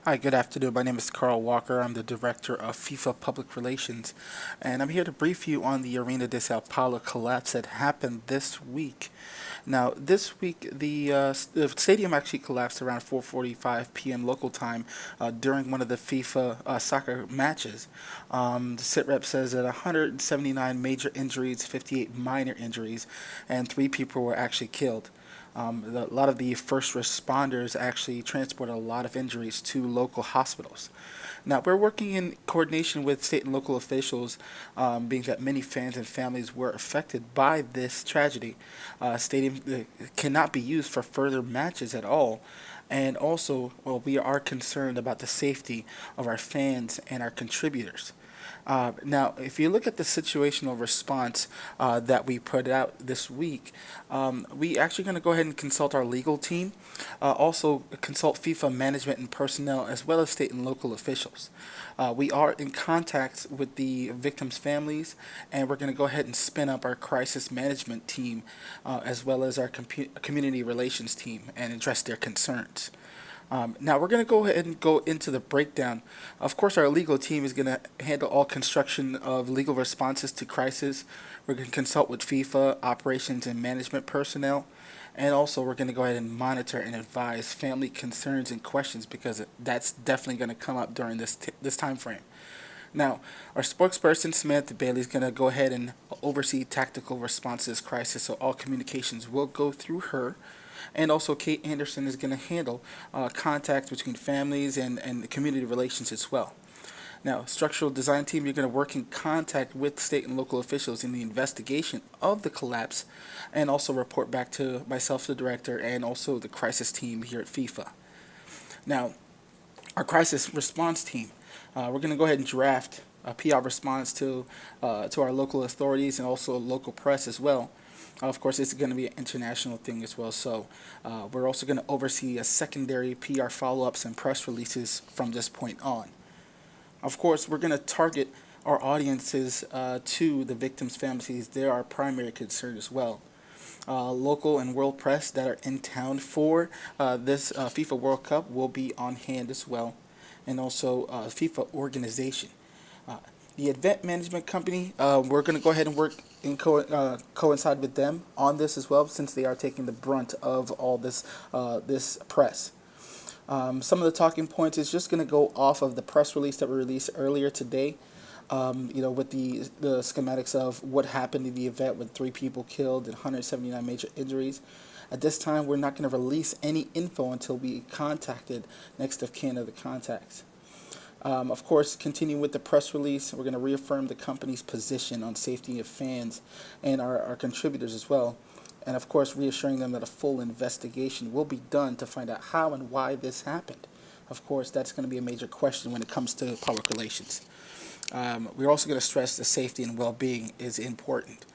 Hi, good afternoon. My name is Carl Walker. I'm the director of FIFA Public Relations, and I'm here to brief you on the Arena de Sao Paulo collapse that happened this week. Now, this week, the stadium actually collapsed around 4:45 p.m. local time during one of the FIFA soccer matches. The sitrep says that 179 major injuries, 58 minor injuries, and three people were actually killed. A lot of the first responders actually transported a lot of injuries to local hospitals. Now, we're working in coordination with state and local officials, being that many fans and families were affected by this tragedy. Stadium cannot be used for further matches at all. And also, well, we are concerned about the safety of our fans and our contributors. Now, if you look at the situational response that we put out this week, we actually going to go ahead and consult our legal team, also consult FIFA management and personnel, as well as state and local officials. We are in contact with the victims' families, and we're going to go ahead and spin up our crisis management team, as well as our community relations team, and address their concerns. Now we're going to go ahead and go into the breakdown. Of course, our legal team is going to handle all construction of legal responses to crisis. We're going to consult with FIFA operations and management personnel, and also we're going to go ahead and monitor and advise family concerns and questions because that's definitely going to come up during this time frame. Now, our spokesperson Samantha Bailey is going to go ahead and oversee tactical responses crisis, so all communications will go through her. And also, Kate Anderson is going to handle contacts between families and the community relations as well. Now, structural design team, you're going to work in contact with state and local officials in the investigation of the collapse and also report back to myself, the director, and also the crisis team here at FIFA. Now, our crisis response team, we're going to go ahead and draft a PR response to our local authorities and also local press as well. Of course, it's going to be an international thing as well. So we're also going to oversee a secondary PR follow-ups and press releases from this point on. Of course, we're going to target our audiences to the victims' families. They're our primary concern as well. Local and world press that are in town for this FIFA World Cup will be on hand as well, and also FIFA organization. Uh, the event management company, we're going to go ahead and work and coincide with them on this as well, since they are taking the brunt of all this press. Some of the talking points is just going to go off of the press release that we released earlier today. With the schematics of what happened in the event with three people killed and 179 major injuries. At this time, we're not going to release any info until we contacted next of kin of the contacts. Of course, continuing with the press release, we're going to reaffirm the company's position on safety of fans and our contributors as well. And of course, reassuring them that a full investigation will be done to find out how and why this happened. Of course, that's going to be a major question when it comes to public relations. We're also going to stress the safety and well-being is important.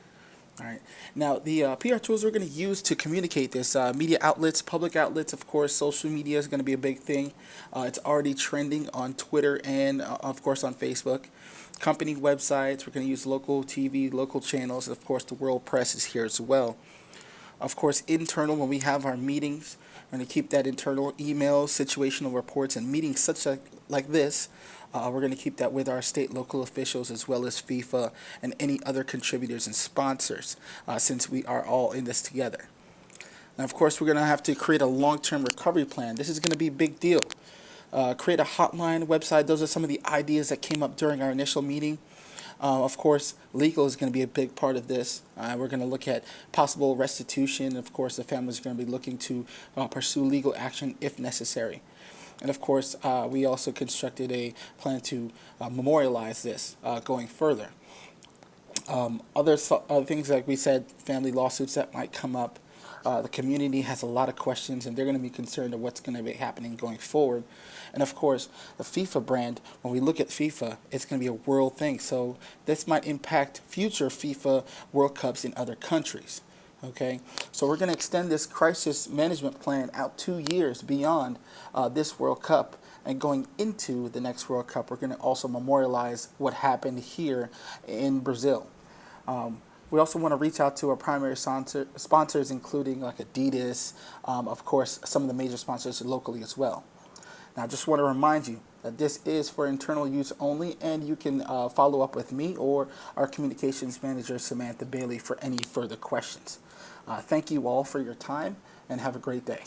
All right. Now, the PR tools we're going to use to communicate this, media outlets, public outlets, of course, social media is going to be a big thing. It's already trending on Twitter and, of course, on Facebook. Company websites, we're going to use local TV, local channels, and, of course, the world press is here as well. Of course, internal, when we have our meetings, we're going to keep that internal emails, situational reports, and meetings such like this. We're going to keep that with our state, local officials, as well as FIFA and any other contributors and sponsors, since we are all in this together. Now, of course, we're going to have to create a long-term recovery plan. This is going to be a big deal. Create a hotline, website. Those are some of the ideas that came up during our initial meeting. Of course, legal is going to be a big part of this. We're going to look at possible restitution. Of course, the families are going to be looking to pursue legal action if necessary. And of course, we also constructed a plan to memorialize this going further. Other things, like we said, family lawsuits that might come up. The community has a lot of questions, and they're going to be concerned of what's going to be happening going forward. And of course, the FIFA brand, when we look at FIFA, it's going to be a world thing. So this might impact future FIFA World Cups in other countries. Okay, so we're going to extend this crisis management plan out 2 years beyond this World Cup. And going into the next World Cup, we're going to also memorialize what happened here in Brazil. We also want to reach out to our primary sponsors, including like Adidas, of course, some of the major sponsors locally as well. Now, I just want to remind you that this is for internal use only, and you can follow up with me or our communications manager, Samantha Bailey, for any further questions. Thank you all for your time, and have a great day.